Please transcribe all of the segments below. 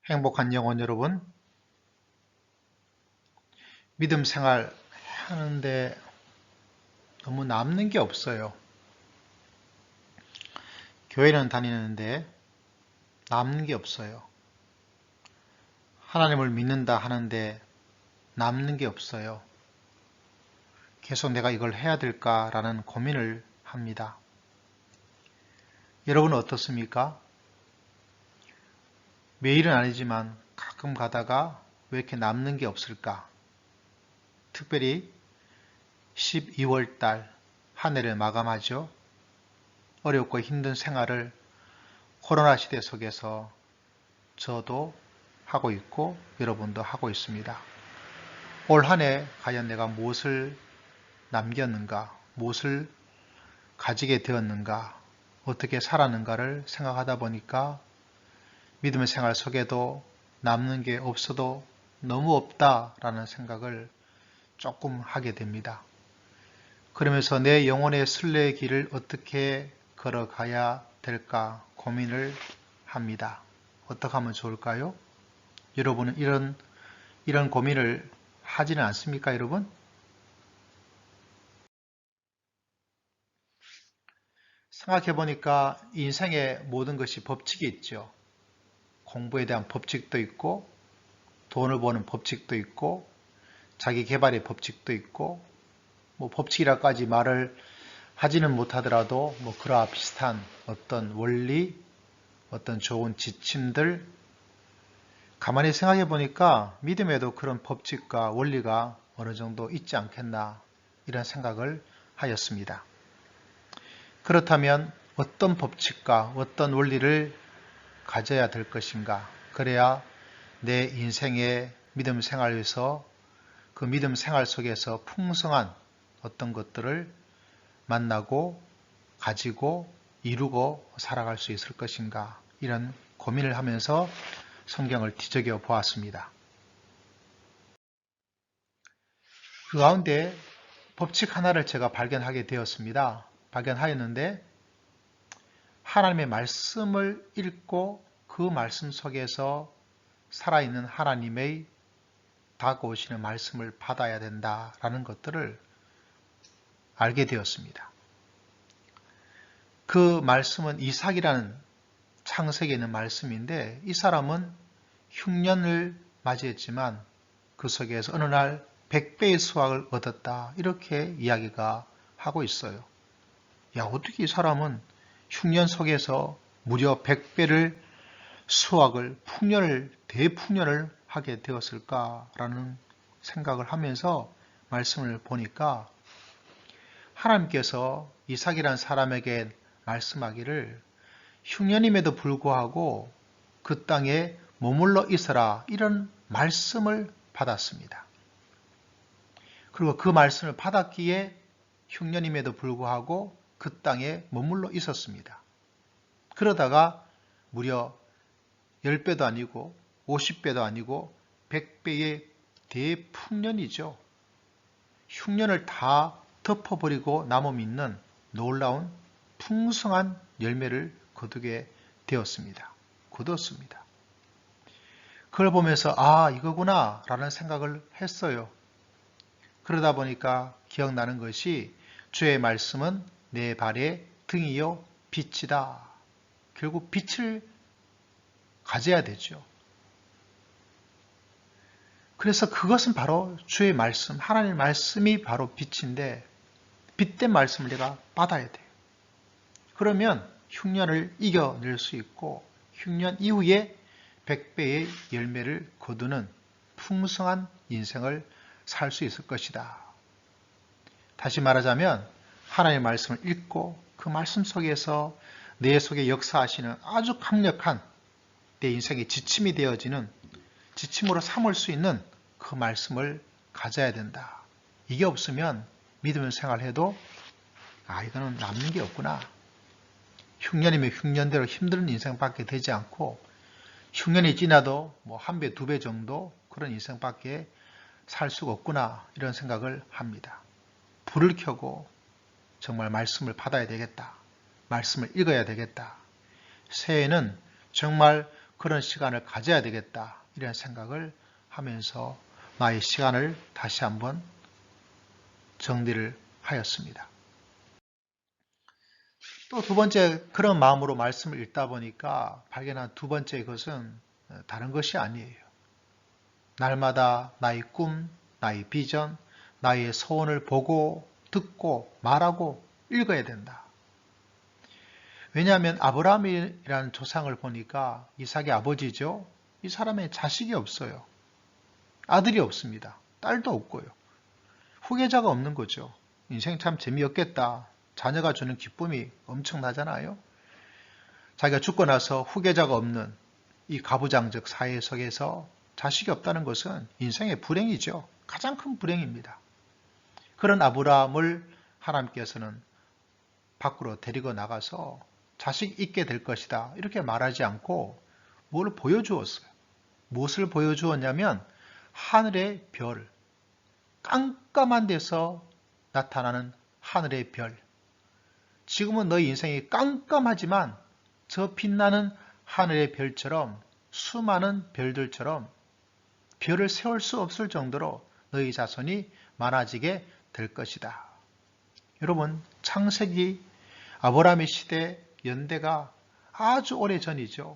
행복한 영혼 여러분, 믿음 생활 하는데 너무 남는 게 없어요. 교회는 다니는데 남는 게 없어요. 하나님을 믿는다 하는데 남는 게 없어요. 계속 내가 이걸 해야 될까라는 고민을 합니다. 여러분은 어떻습니까? 매일은 아니지만 가끔 가다가 왜 이렇게 남는 게 없을까? 특별히 12월 달 한 해를 마감하죠. 어렵고 힘든 생활을 코로나 시대 속에서 저도 하고 있고 여러분도 하고 있습니다. 올 한 해 과연 내가 무엇을 남겼는가, 무엇을 가지게 되었는가, 어떻게 살았는가를 생각하다 보니까 믿음의 생활 속에도 남는 게 없어도 너무 없다라는 생각을 조금 하게 됩니다. 그러면서 내 영혼의 순례의 길을 어떻게 걸어가야 될까 고민을 합니다. 어떻게 하면 좋을까요? 여러분은 이런 고민을 하지는 않습니까, 여러분? 생각해 보니까 인생의 모든 것이 법칙이 있죠. 공부에 대한 법칙도 있고, 돈을 버는 법칙도 있고, 자기 개발의 법칙도 있고, 뭐 법칙이라까지 말을 하지는 못하더라도 뭐 그와 비슷한 어떤 원리, 어떤 좋은 지침들, 가만히 생각해 보니까 믿음에도 그런 법칙과 원리가 어느 정도 있지 않겠나 이런 생각을 하였습니다. 그렇다면 어떤 법칙과 어떤 원리를 가져야 될 것인가? 그래야 내 인생의 믿음 생활에서 그 믿음 생활 속에서 풍성한 어떤 것들을 만나고 가지고 이루고 살아갈 수 있을 것인가? 이런 고민을 하면서 성경을 뒤적여 보았습니다. 그 가운데 법칙 하나를 제가 발견하게 되었습니다. 발견하였는데 하나님의 말씀을 읽고 그 말씀 속에서 살아있는 하나님의 다가오시는 말씀을 받아야 된다라는 것들을 알게 되었습니다. 그 말씀은 이삭이라는 창세기에 있는 말씀인데 이 사람은 흉년을 맞이했지만 그 속에서 어느 날 100배의 수확을 얻었다 이렇게 이야기가 하고 있어요. 야, 어떻게 이 사람은 흉년 속에서 무려 100배를 수확을 대풍년을 하게 되었을까라는 생각을 하면서 말씀을 보니까 하나님께서 이삭이라는 사람에게 말씀하기를 흉년임에도 불구하고 그 땅에 머물러 있어라 이런 말씀을 받았습니다. 그리고 그 말씀을 받았기에 흉년임에도 불구하고 그 땅에 머물러 있었습니다. 그러다가 무려 10배도 아니고 50배도 아니고 100배의 대풍년이죠. 흉년을 다 덮어버리고 남아있는 놀라운 풍성한 열매를 거두게 되었습니다. 거두었습니다. 그걸 보면서 이거구나 라는 생각을 했어요. 그러다 보니까 기억나는 것이 주의 말씀은 내 발의 등이요 빛이다. 결국 빛을 가져야 되죠. 그래서 그것은 바로 주의 말씀, 하나님의 말씀이 바로 빛인데 빛된 말씀을 내가 받아야 돼요. 그러면 흉년을 이겨낼 수 있고 흉년 이후에 100배의 열매를 거두는 풍성한 인생을 살 수 있을 것이다. 다시 말하자면 하나님의 말씀을 읽고 그 말씀 속에서 내 속에 역사하시는 아주 강력한 내 인생의 지침이 되어지는 지침으로 삼을 수 있는 그 말씀을 가져야 된다. 이게 없으면 믿음을 생활해도 이거는 남는 게 없구나. 흉년이면 흉년대로 힘든 인생밖에 되지 않고 흉년이 지나도 뭐 1배, 2배 정도 그런 인생밖에 살 수가 없구나 이런 생각을 합니다. 불을 켜고 정말 말씀을 받아야 되겠다. 말씀을 읽어야 되겠다. 새해에는 정말 그런 시간을 가져야 되겠다. 이런 생각을 하면서 나의 시간을 다시 한번 정리를 하였습니다. 또 두 번째 그런 마음으로 말씀을 읽다 보니까 발견한 두 번째 것은 다른 것이 아니에요. 날마다 나의 꿈, 나의 비전, 나의 소원을 보고 듣고 말하고 읽어야 된다. 왜냐하면 아브라함이라는 조상을 보니까 이삭의 아버지죠. 이 사람의 자식이 없어요. 아들이 없습니다. 딸도 없고요. 후계자가 없는 거죠. 인생 참 재미없겠다. 자녀가 주는 기쁨이 엄청나잖아요. 자기가 죽고 나서 후계자가 없는 이 가부장적 사회 속에서 자식이 없다는 것은 인생의 불행이죠. 가장 큰 불행입니다. 그런 아브라함을 하나님께서는 밖으로 데리고 나가서 자식 있게 될 것이다. 이렇게 말하지 않고 뭘 보여주었어요. 무엇을 보여주었냐면 하늘의 별, 깜깜한 데서 나타나는 하늘의 별. 지금은 너희 인생이 깜깜하지만 저 빛나는 하늘의 별처럼 수많은 별들처럼 별을 세울 수 없을 정도로 너희 자손이 많아지게 될 것이다. 여러분, 창세기 아브라함의 시대 연대가 아주 오래전이죠.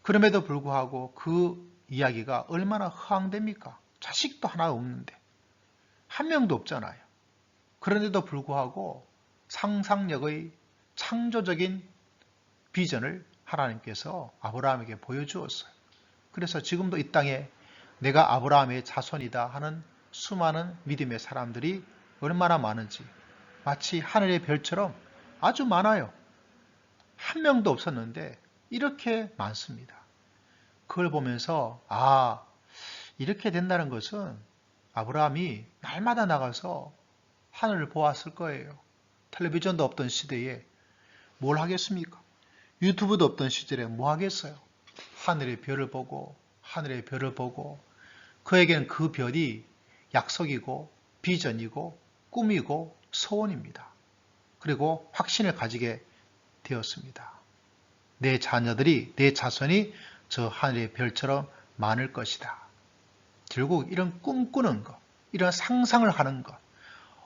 그럼에도 불구하고 그 이야기가 얼마나 허황됩니까? 자식도 하나 없는데 한 명도 없잖아요. 그런데도 불구하고 상상력의 창조적인 비전을 하나님께서 아브라함에게 보여주었어요. 그래서 지금도 이 땅에 내가 아브라함의 자손이다 하는 수많은 믿음의 사람들이 얼마나 많은지 마치 하늘의 별처럼 아주 많아요. 한 명도 없었는데 이렇게 많습니다. 그걸 보면서 이렇게 된다는 것은 아브라함이 날마다 나가서 하늘을 보았을 거예요. 텔레비전도 없던 시대에 뭘 하겠습니까? 유튜브도 없던 시절에 뭐 하겠어요? 하늘의 별을 보고 하늘의 별을 보고 그에게는 그 별이 약속이고 비전이고 꿈이고 소원입니다. 그리고 확신을 가지게 되었습니다. 내 자녀들이, 내 자손이 저 하늘의 별처럼 많을 것이다. 결국 이런 꿈꾸는 것, 이런 상상을 하는 것,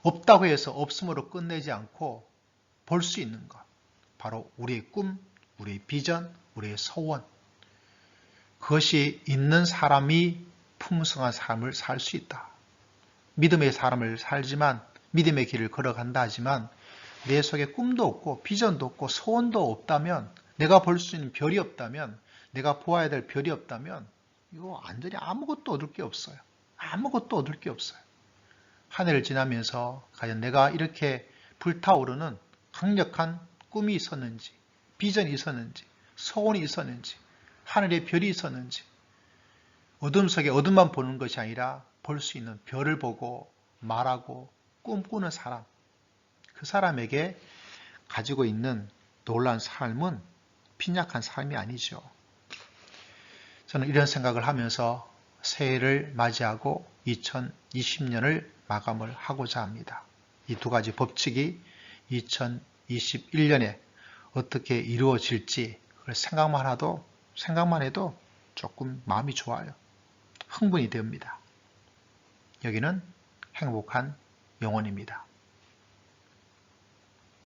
없다고 해서 없음으로 끝내지 않고 볼 수 있는 것, 바로 우리의 꿈, 우리의 비전, 우리의 소원. 그것이 있는 사람이 풍성한 삶을 살 수 있다. 믿음의 삶을 살지만, 믿음의 길을 걸어간다 하지만 내 속에 꿈도 없고 비전도 없고 소원도 없다면, 내가 볼 수 있는 별이 없다면, 내가 보아야 될 별이 없다면 이거 완전히 아무것도 얻을 게 없어요. 아무것도 얻을 게 없어요. 한 해를 지나면서 과연 내가 이렇게 불타오르는 강력한 꿈이 있었는지, 비전이 있었는지, 소원이 있었는지, 하늘의 별이 있었는지, 어둠 속에 어둠만 보는 것이 아니라 볼 수 있는 별을 보고 말하고 꿈꾸는 사람, 그 사람에게 가지고 있는 놀라운 삶은 빈약한 삶이 아니죠. 저는 이런 생각을 하면서 새해를 맞이하고 2020년을 마감을 하고자 합니다. 이 두 가지 법칙이 2021년에 어떻게 이루어질지 생각만 해도 조금 마음이 좋아요. 흥분이 됩니다. 여기는 행복한 영혼입니다.